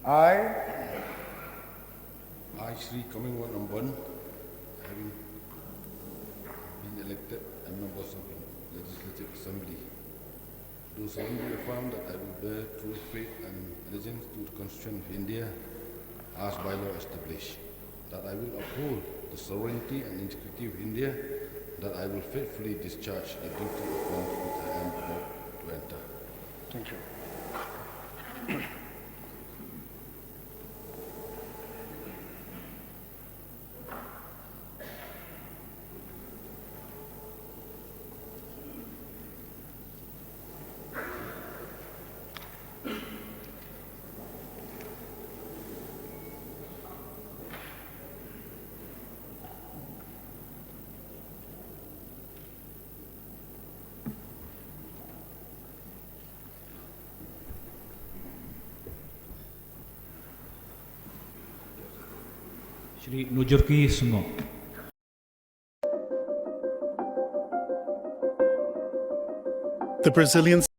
I, I, Shri Kamingwan Amban, having been elected a member of the Legislative Assembly, do solemnly affirm that I will bear true faith and allegiance to the Constitution of India as by law established, that I will uphold the sovereignty and integrity of India, that I will faithfully discharge the duty upon which I am about to enter. thank you. Shri Nujurki Sungo. The Brazilian